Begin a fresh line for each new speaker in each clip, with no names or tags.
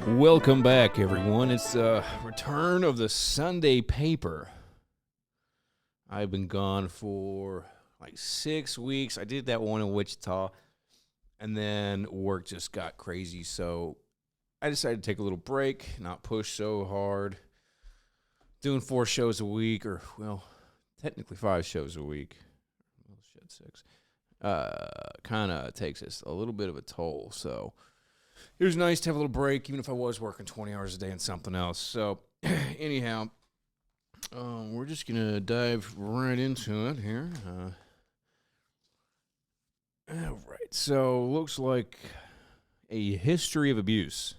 Welcome back, everyone. It's the return of the Sunday paper. I've been gone for like 6 weeks. I did that one in Wichita, and then work just got crazy, so I decided to take a little break, not push so hard. Doing 4 shows a week, or, well, technically 5 shows a week. Well, shit, 6. Kind of takes us a little bit of a toll, so it was nice to have a little break, even if I was working 20 hours a day and something else. So, anyhow, we're just going to dive right into it here. All right, so looks like a history of abuse.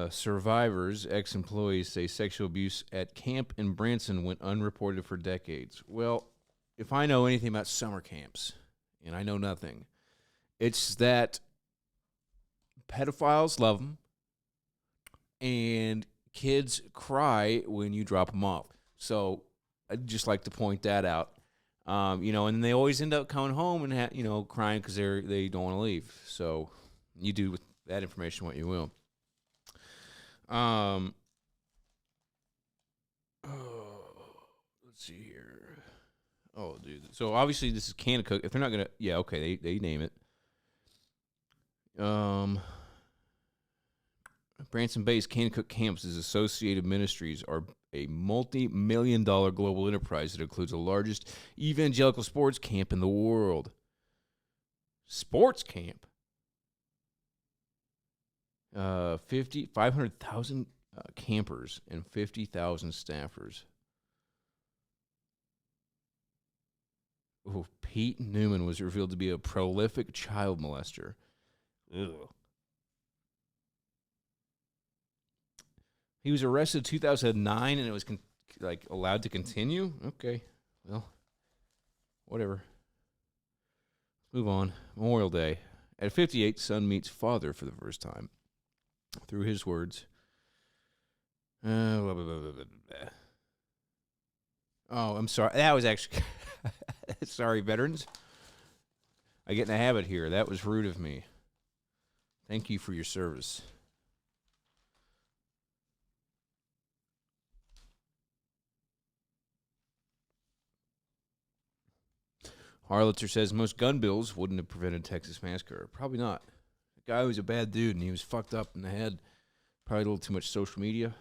Survivors, ex-employees say sexual abuse at camp in Branson went unreported for decades. Well, if I know anything about summer camps, and I know nothing, it's that pedophiles love them, and kids cry when you drop them off. So I'd just like to point that out. And they always end up coming home and crying because they don't want to leave. So you do with that information what you will. Let's see here. Oh, dude. So obviously this is Kanakuk. If they're not gonna, yeah, okay, they name it. Branson-based Kanakuk Camps' Associated Ministries are a multi-million-dollar global enterprise that includes the largest evangelical sports camp in the world. Sports camp? 500,000 campers and 50,000 staffers. Oh, Pete Newman was revealed to be a prolific child molester. Ugh. He was arrested in 2009, and it was allowed to continue. Okay, well, whatever. Move on. Memorial Day. At 58, son meets father for the first time. Through his words. Blah, blah, blah, blah, blah. Oh, I'm sorry. That was actually... Sorry, veterans. I get in a habit here. That was rude of me. Thank you for your service. Harlitzer says most gun bills wouldn't have prevented Texas massacre. Probably not. The guy was a bad dude, and he was fucked up in the head. Probably a little too much social media.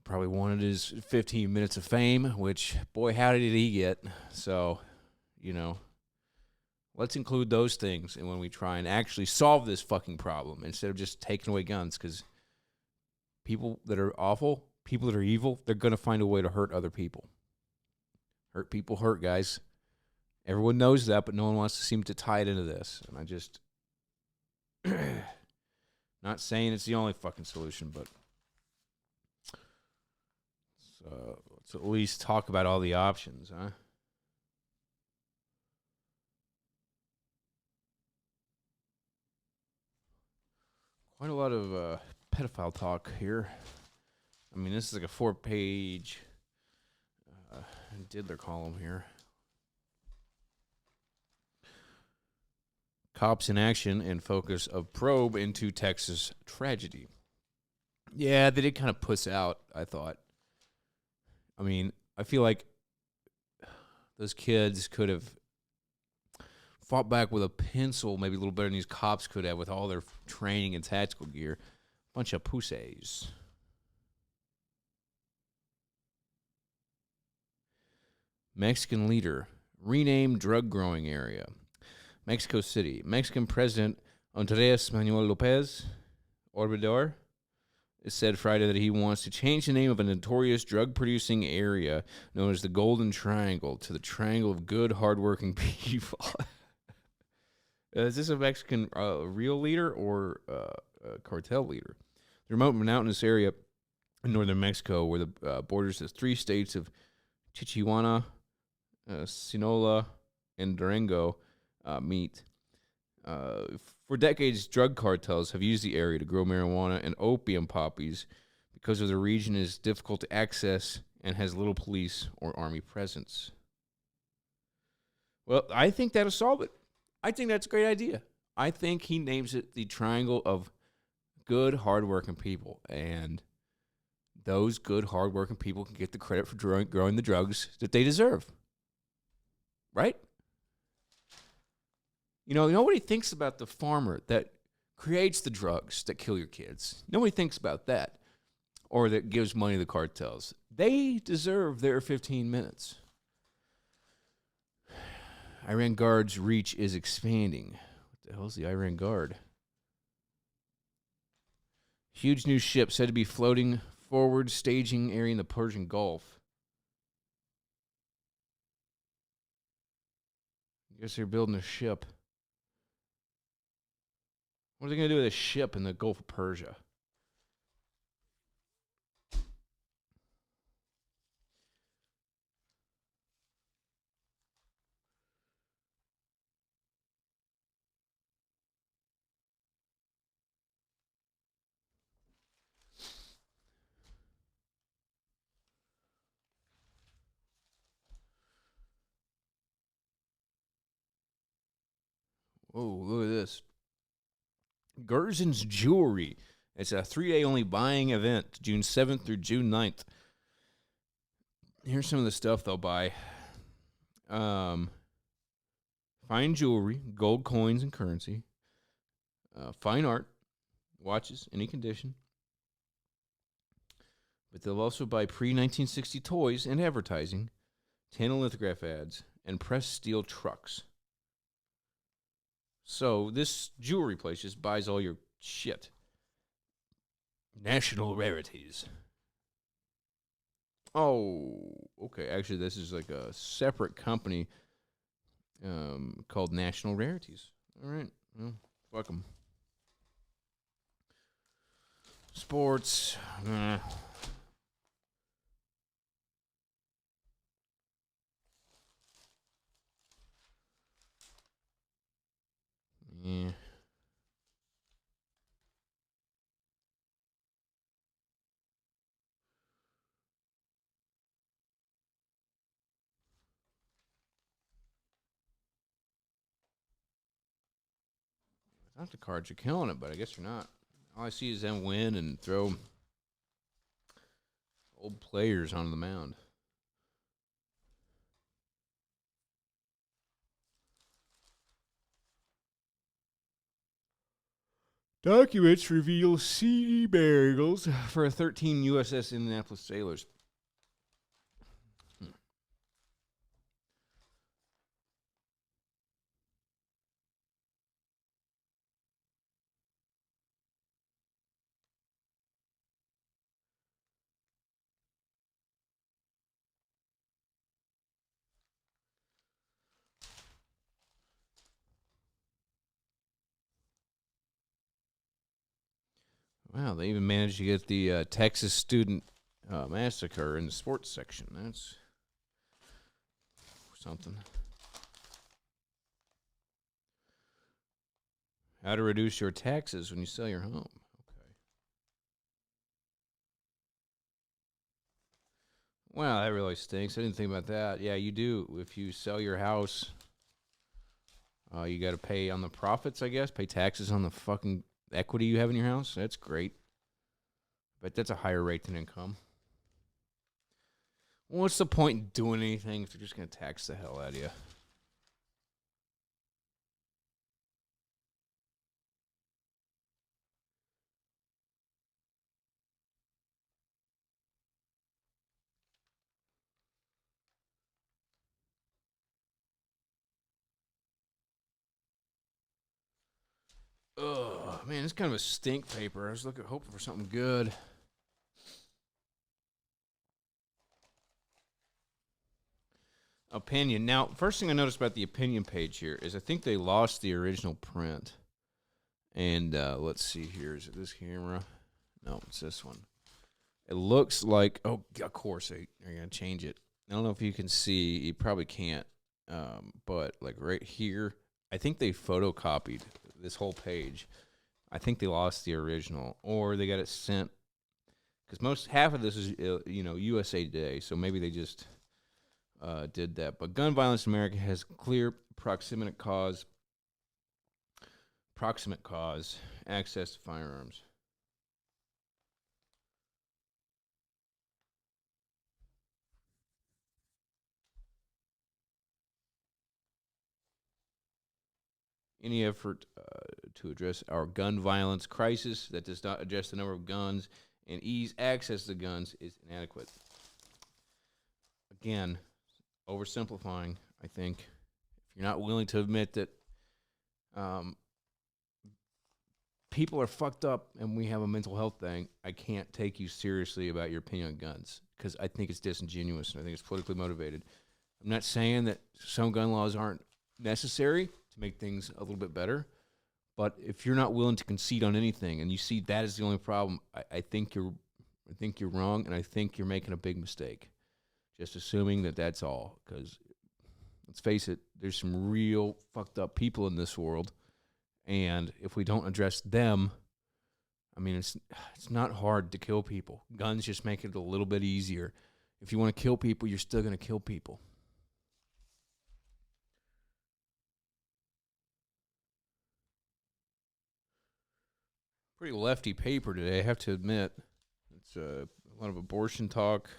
Probably wanted his 15 minutes of fame, which, boy, how did he get? So, let's include those things when we try and actually solve this fucking problem instead of just taking away guns, because people that are awful, people that are evil, they're going to find a way to hurt other people. Hurt people hurt, guys. Everyone knows that, but no one wants to seem to tie it into this. And I just... not saying it's the only fucking solution, but... let's at least talk about all the options, huh? Quite a lot of pedophile talk here. I mean, this is like a 4-page Diddler column here. Cops in action and focus of probe into Texas tragedy. Yeah, they did kind of puss out, I thought. I mean, I feel like those kids could have fought back with a pencil maybe a little better than these cops could have with all their training and tactical gear. Bunch of pussies. Mexican leader, renamed drug growing area. Mexico City. Mexican President Andres Manuel Lopez Obrador said Friday that he wants to change the name of a notorious drug-producing area known as the Golden Triangle to the Triangle of Good, Hardworking People. Is this a Mexican real leader or a cartel leader? The remote mountainous area in northern Mexico, where the borders the 3 states of Chihuahua, Sinaloa, and Durango meet. For decades, drug cartels have used the area to grow marijuana and opium poppies because of the region is difficult to access and has little police or army presence. Well, I think that'll solve it. I think that's a great idea. I think he names it the triangle of good, hardworking people. And those good, hardworking people can get the credit for growing the drugs that they deserve. Right? Nobody thinks about the farmer that creates the drugs that kill your kids. Nobody thinks about that. Or that gives money to the cartels. They deserve their 15 minutes. Iran Guard's reach is expanding. What the hell is the Iran Guard? Huge new ship said to be floating forward staging area in the Persian Gulf. I guess they're building a ship. What are they going to do with a ship in the Gulf of Persia? Oh, look at this. Gerson's Jewelry. It's a 3-day only buying event, June 7th through June 9th. Here's some of the stuff they'll buy. Fine jewelry, gold coins and currency. Fine art, watches, any condition. But they'll also buy pre-1960 toys and advertising, tantalum lithograph ads, and pressed steel trucks. So this jewelry place just buys all your shit. National Rarities. Oh, okay. Actually, this is like a separate company called National Rarities. All right. Well, fuck them. Sports. Yeah. I thought the Cards are killing it, but I guess they're not. All I see is them win and throw old players onto the mound. Documents reveal seedy burials for 13 USS Indianapolis sailors. Wow, they even managed to get the Texas student massacre in the sports section. That's something. How to reduce your taxes when you sell your home. Okay. Wow, that really stinks. I didn't think about that. Yeah, you do. If you sell your house, you got to pay on the profits, I guess. Pay taxes on the fucking equity you have in your house. That's great. But that's a higher rate than income. What's the point in doing anything if they're just going to tax the hell out of you? Oh man, it's kind of a stink paper. I was hoping for something good. Opinion. Now, first thing I noticed about the opinion page here is I think they lost the original print. And let's see here. Is it this camera? No, it's this one. It looks like, oh, of course, they're going to change it. I don't know if you can see. You probably can't. But like right here, I think they photocopied this whole page. I think they lost the original, or they got it sent because half of this is USA Today, so maybe they just did that. But gun violence in America has clear proximate cause access to firearms. Any effort to address our gun violence crisis that does not address the number of guns and ease access to guns is inadequate. Again, oversimplifying, I think. If you're not willing to admit that people are fucked up and we have a mental health thing, I can't take you seriously about your opinion on guns because I think it's disingenuous and I think it's politically motivated. I'm not saying that some gun laws aren't necessary to make things a little bit better, but if you're not willing to concede on anything and you see that is the only problem, I think you're wrong, and I think you're making a big mistake. Just assuming that that's all, because let's face it, there's some real fucked up people in this world, and if we don't address them, I mean, it's not hard to kill people. Guns just make it a little bit easier. If you want to kill people, you're still going to kill people. Pretty lefty paper today, I have to admit. It's a lot of abortion talk.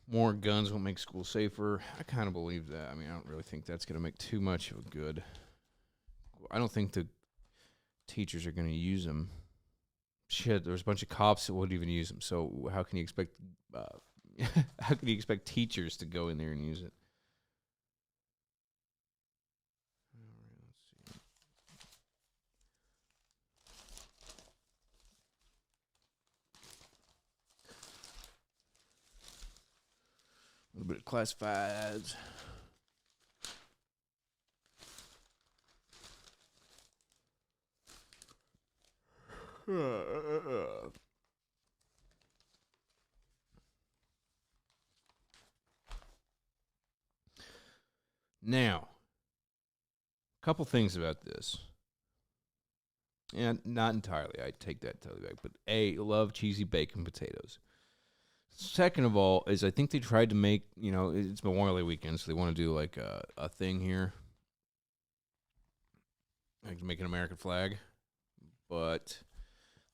More guns will make school safer. I kind of believe that. I mean, I don't really think that's going to make too much of a good. I don't think the teachers are going to use them. Shit, there's a bunch of cops that wouldn't even use them. So how can you expect teachers to go in there and use it? A little bit of classifieds. Now, a couple things about this. And not entirely. I take that totally back. But A, love cheesy bacon potatoes. Second of all, is I think they tried to make, it's Memorial Day weekend, so they want to do like a thing here. Like make an American flag. But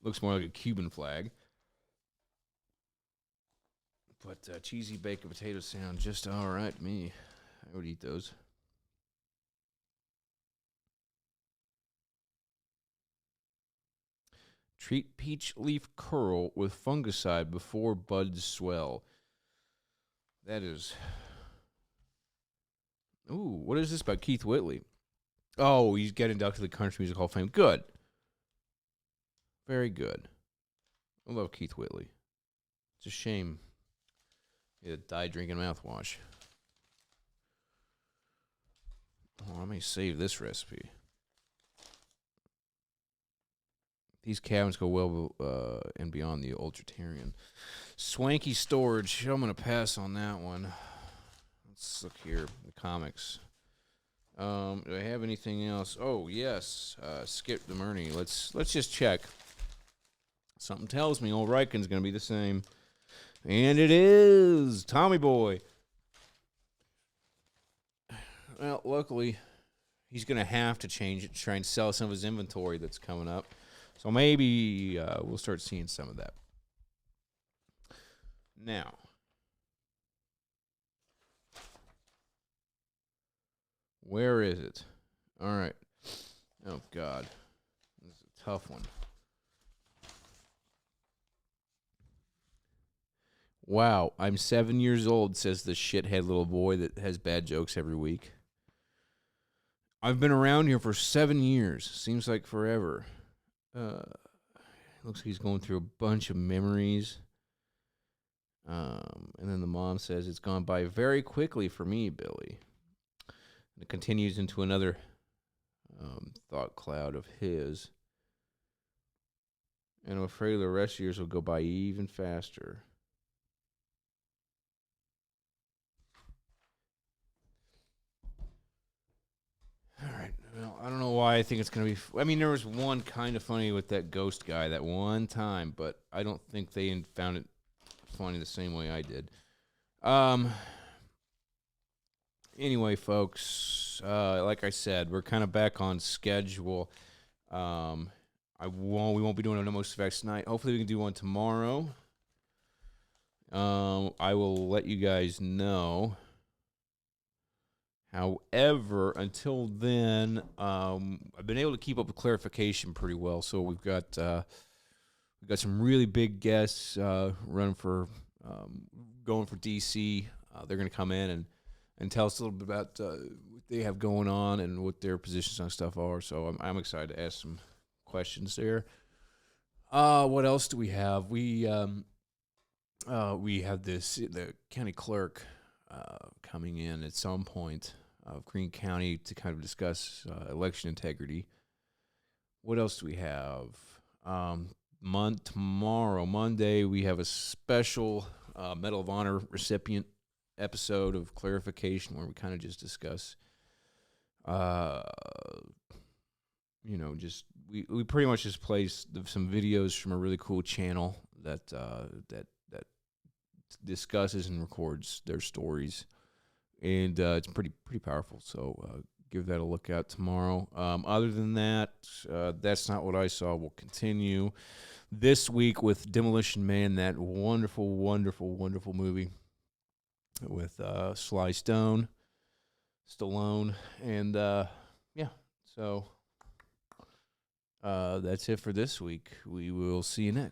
looks more like a Cuban flag. But cheesy bacon potatoes sound just all right to me. I would eat those. Treat peach leaf curl with fungicide before buds swell. That is... Ooh, what is this about Keith Whitley? Oh, he's getting inducted to the Country Music Hall of Fame. Good. Very good. I love Keith Whitley. It's a shame he died drinking mouthwash. Oh, let me save this recipe. These cabins go well and beyond the Ultratarian. Swanky Storage. I'm going to pass on that one. Let's look here. The comics. Do I have anything else? Oh, yes. Skip the Murney. Let's just check. Something tells me old Riken's going to be the same. And it is. Tommy Boy. Well, luckily, he's going to have to change it to try and sell some of his inventory that's coming up. So maybe we'll start seeing some of that. Now, where is it? All right. Oh, God. This is a tough one. Wow, I'm 7 years old, says the shithead little boy that has bad jokes every week. I've been around here for 7 years. Seems like forever. Looks like he's going through a bunch of memories. And then the mom says, it's gone by very quickly for me, Billy. And it continues into another thought cloud of his. And I'm afraid the rest of yours will go by even faster. All right. I don't know why I think it's gonna be. I mean, there was one kind of funny with that ghost guy that one time, but I don't think they found it funny the same way I did. Um. Anyway, folks, like I said, we're kind of back on schedule. Um, we won't be doing a No Most Effects tonight. Hopefully, we can do one tomorrow. I will let you guys know. However, until then, I've been able to keep up with clarification pretty well. So we've got some really big guests running for going for DC. They're going to come in and tell us a little bit about what they have going on and what their positions on stuff are. So I'm excited to ask some questions there. What else do we have? We have the county clerk coming in at some point of Greene County to kind of discuss election integrity. What else do we have? Tomorrow, Monday, we have a special Medal of Honor recipient episode of Clarification where we kind of just discuss, we pretty much just play some videos from a really cool channel that discusses and records their stories, and it's pretty powerful. So give that a look out tomorrow. Other than that, that's not what I saw. We'll continue this week with Demolition Man, that wonderful, wonderful, wonderful movie with Sly Stallone, and yeah. So that's it for this week. We will see you next.